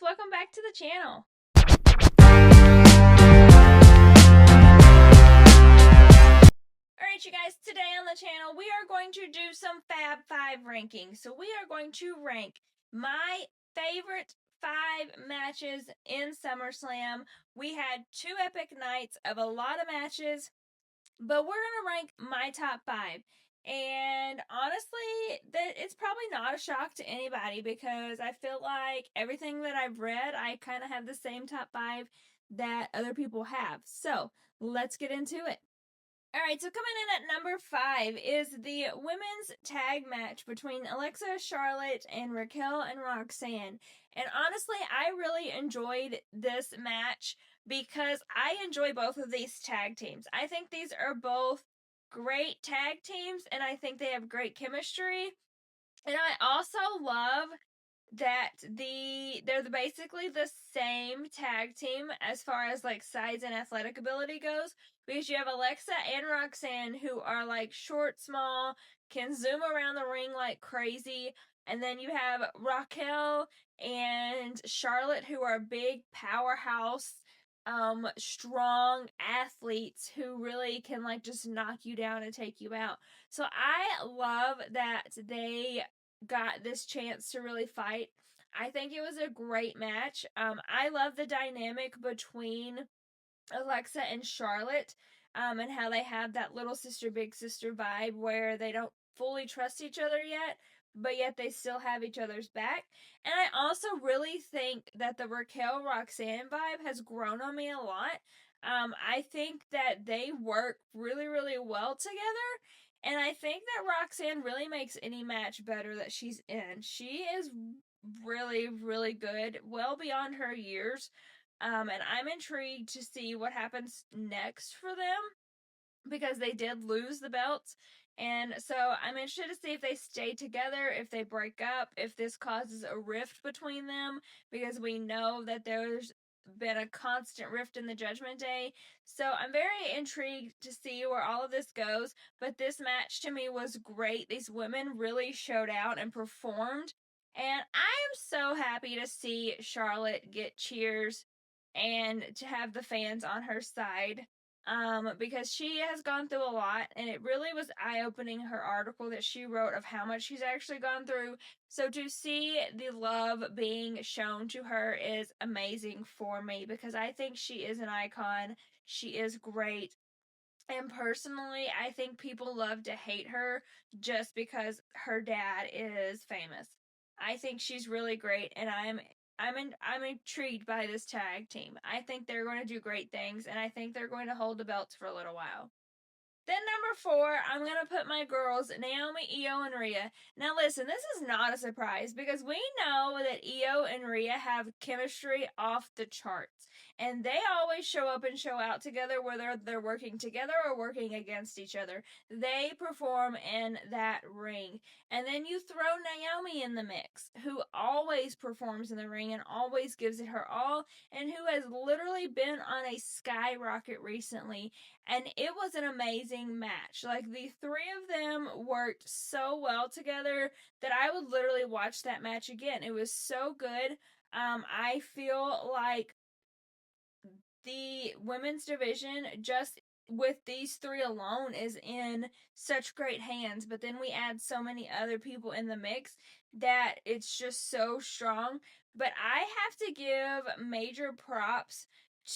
welcome back to the channel. Alright you guys, today on the channel we are going to do some Fab 5 rankings. So we are going to rank my favorite 5 matches in SummerSlam. We had 2 epic nights of a lot of matches, but we're going to rank my top 5. And honestly, it's probably not a shock to anybody because I feel like everything that I've read, I kind of have the same top 5 that other people have. So let's get into it. Alright, so coming in at number 5 is the women's tag match between Alexa, Charlotte, and Raquel and Roxanne. And honestly, I really enjoyed this match because I enjoy both of these tag teams. I think these are both great tag teams, and I think they have great chemistry. And I also love that they're basically the same tag team as far as like size and athletic ability goes, because you have Alexa and Roxanne who are like short, small, can zoom around the ring like crazy, and then you have Raquel and Charlotte who are big powerhouse strong athletes who really can like just knock you down and take you out. So I love that they got this chance to really fight. I think it was a great match. I love the dynamic between Alexa and Charlotte, and how they have that little sister, big sister vibe where they don't fully trust each other yet, but yet they still have each other's back. And I also really think that the Raquel Roxanne vibe has grown on me a lot. I think that they work really, really well together. And I think that Roxanne really makes any match better that she's in. She is really, really good, well beyond her years. And I'm intrigued to see what happens next for them because they did lose the belts. And so I'm interested to see if they stay together, if they break up, if this causes a rift between them, because we know that there's been a constant rift in the Judgment Day. So I'm very intrigued to see where all of this goes. But this match to me was great. These women really showed out and performed. And I am so happy to see Charlotte get cheers and to have the fans on her side, because she has gone through a lot, and it really was eye-opening, her article that she wrote of how much she's actually gone through. So to see the love being shown to her is amazing for me because I think she is an icon. She is great. And personally, I think people love to hate her just because her dad is famous. I think she's really great, and I'm intrigued by this tag team. I think they're going to do great things, and I think they're going to hold the belts for a little while. Then number 4, I'm going to put my girls, Naomi, Io, and Rhea. Now listen, this is not a surprise because we know that Io and Rhea have chemistry off the charts. And they always show up and show out together, whether they're working together or working against each other. They perform in that ring. And then you throw Naomi in the mix, who always performs in the ring and always gives it her all, and who has literally been on a skyrocket recently. And it was an amazing match. Like, the 3 of them worked so well together that I would literally watch that match again. It was so good. I feel like the women's division, just with these 3 alone, is in such great hands. But then we add so many other people in the mix that it's just so strong. But I have to give major props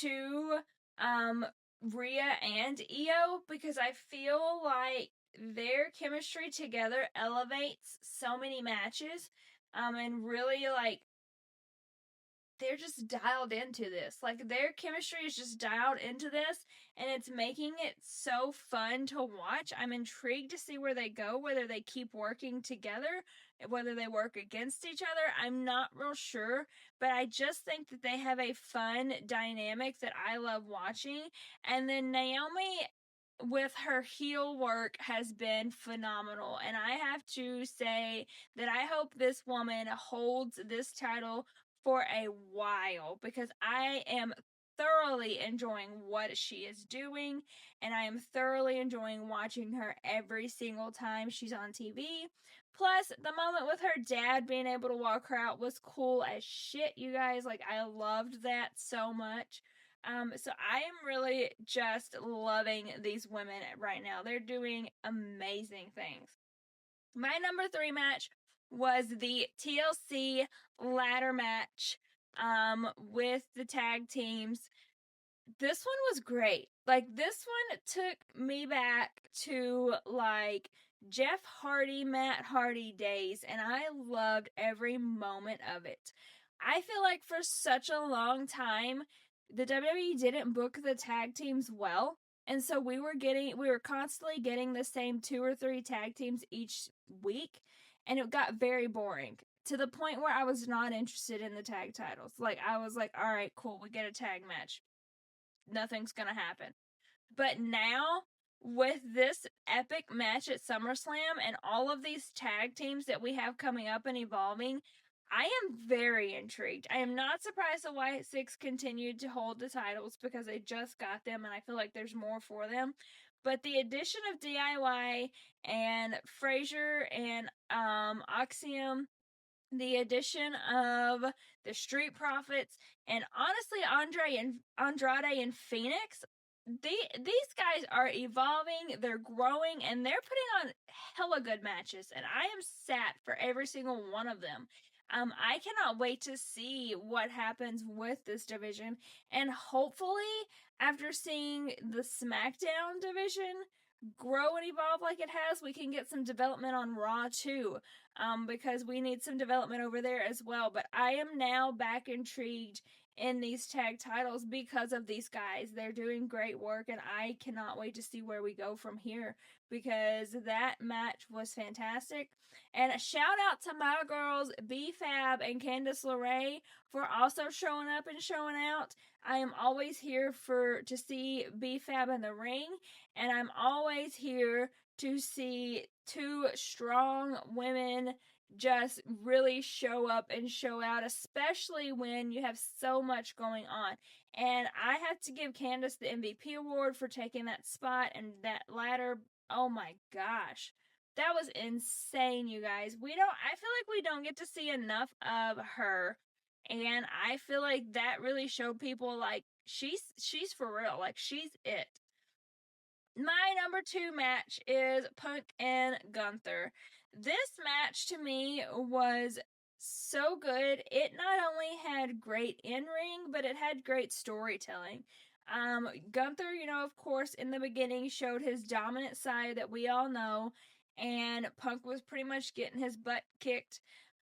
to Rhea and Io because I feel like their chemistry together elevates so many matches, and really, like, they're just dialed into this. Like, their chemistry is just dialed into this, and it's making it so fun to watch. I'm intrigued to see where they go, whether they keep working together, whether they work against each other. I'm not real sure, but I just think that they have a fun dynamic that I love watching. And then Naomi, with her heel work, has been phenomenal. And I have to say that I hope this woman holds this title for a while because I am thoroughly enjoying what she is doing, and I am thoroughly enjoying watching her every single time she's on TV. Plus, the moment with her dad being able to walk her out was cool as shit, you guys. Like, I loved that so much. So I am really just loving these women right now. They're doing amazing things. My number 3 match was the TLC ladder match with the tag teams. This one was great. Like, this one took me back to, like, Jeff Hardy, Matt Hardy days, and I loved every moment of it. I feel like for such a long time, the WWE didn't book the tag teams well. And so we were constantly getting the same 2 or 3 tag teams each week, and it got very boring to the point where I was not interested in the tag titles. Like, I was like, all right, cool, we get a tag match. Nothing's gonna happen. But now, with this epic match at SummerSlam and all of these tag teams that we have coming up and evolving, I am very intrigued. I am not surprised the White Six continued to hold the titles because they just got them and I feel like there's more for them. But the addition of DIY and Frazier and Axiom, the addition of the Street Profits, and honestly Andrade and Phoenix, these guys are evolving, they're growing, and they're putting on hella good matches, and I am set for every single one of them. I cannot wait to see what happens with this division, and hopefully, after seeing the SmackDown division grow and evolve like it has, we can get some development on Raw too, because we need some development over there as well. But I am now back intrigued in these tag titles because of these guys. They're doing great work, and I cannot wait to see where we go from here because that match was fantastic. And a shout out to my girls B-Fab and Candice LeRae for also showing up and showing out. I am always here to see B-Fab in the ring, and I'm always here to see 2 strong women just really show up and show out, especially when you have so much going on. And I have to give Candice the MVP award for taking that spot and that ladder. Oh my gosh. That was insane, you guys. I feel like we don't get to see enough of her. And I feel like that really showed people like she's for real. Like, she's it. My number 2 match is Punk and Gunther. This match to me was so good. It not only had great in-ring, but it had great storytelling. Gunther, of course, in the beginning showed his dominant side that we all know, and Punk was pretty much getting his butt kicked.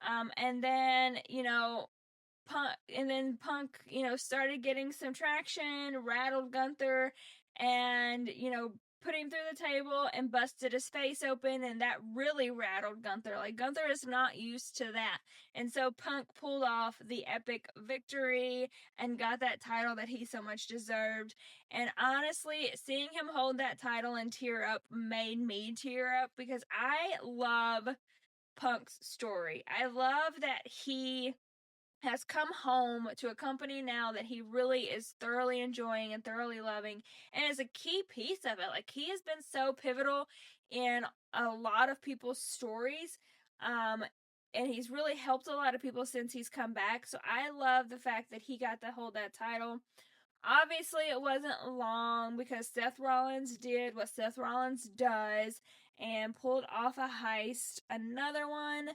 And then, Punk, started getting some traction, rattled Gunther, and, put him through the table and busted his face open, and that really rattled Gunther. Like, Gunther is not used to that. And so Punk pulled off the epic victory and got that title that he so much deserved. And honestly, seeing him hold that title and tear up made me tear up because I love Punk's story. I love that he has come home to a company now that he really is thoroughly enjoying and thoroughly loving, and is a key piece of it. Like, he has been so pivotal in a lot of people's stories, and he's really helped a lot of people since he's come back. So I love the fact that he got to hold that title. Obviously, it wasn't long because Seth Rollins did what Seth Rollins does and pulled off a heist, another one,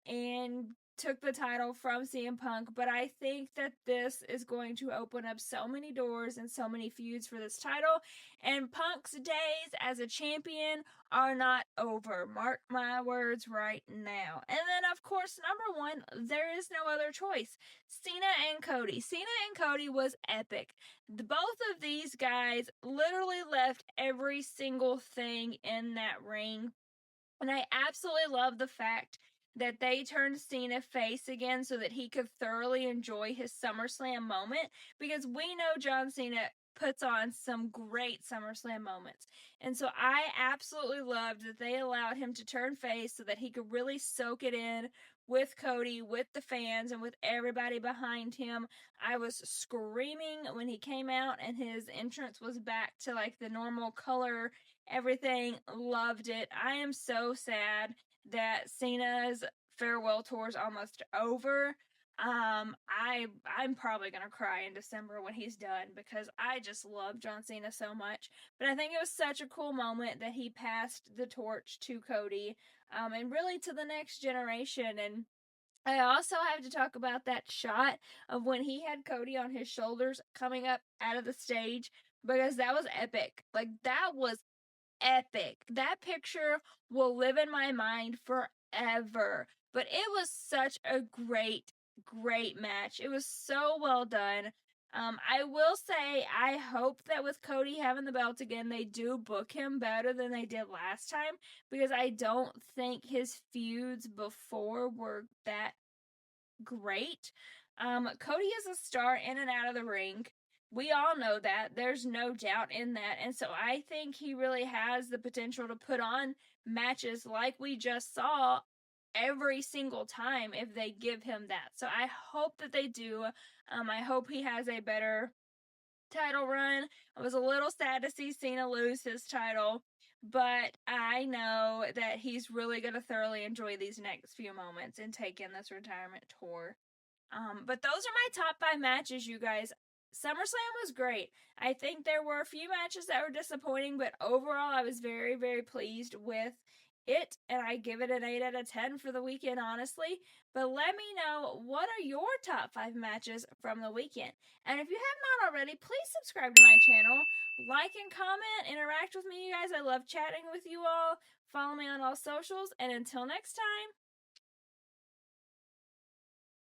and took the title from CM Punk. But I think that this is going to open up so many doors and so many feuds for this title. And Punk's days as a champion are not over. Mark my words right now. And then, of course, number 1, there is no other choice. Cena and Cody. Cena and Cody was epic. Both of these guys literally left every single thing in that ring. And I absolutely love the fact that they turned Cena face again so that he could thoroughly enjoy his SummerSlam moment, because we know John Cena puts on some great SummerSlam moments. And so I absolutely loved that they allowed him to turn face so that he could really soak it in with Cody, with the fans, and with everybody behind him. I was screaming when he came out and his entrance was back to like the normal color, everything. Loved it. I am so sad that Cena's farewell tour is almost over. I'm probably gonna cry in December when he's done because I just love John Cena so much. But I think it was such a cool moment that he passed the torch to Cody, and really to the next generation. And I also have to talk about that shot of when he had Cody on his shoulders coming up out of the stage because that was epic. Like, that was epic. That picture will live in my mind forever. But it was such a great match. It was so well done. I will say, I hope that with Cody having the belt again, they do book him better than they did last time because I don't think his feuds before were that great. Cody is a star in and out of the ring. We all know that. There's no doubt in that. And so I think he really has the potential to put on matches like we just saw every single time if they give him that. So I hope that they do. I hope he has a better title run. I was a little sad to see Cena lose his title, but I know that he's really going to thoroughly enjoy these next few moments and take in this retirement tour. But those are my top 5 matches, you guys. SummerSlam was great. I think there were a few matches that were disappointing, but overall, I was very pleased with it, and I give it an 8 out of 10 for the weekend, honestly. But let me know, what are your top 5 matches from the weekend? And if you have not already, please subscribe to my channel, like and comment, interact with me, you guys. I love chatting with you all. Follow me on all socials, and until next time.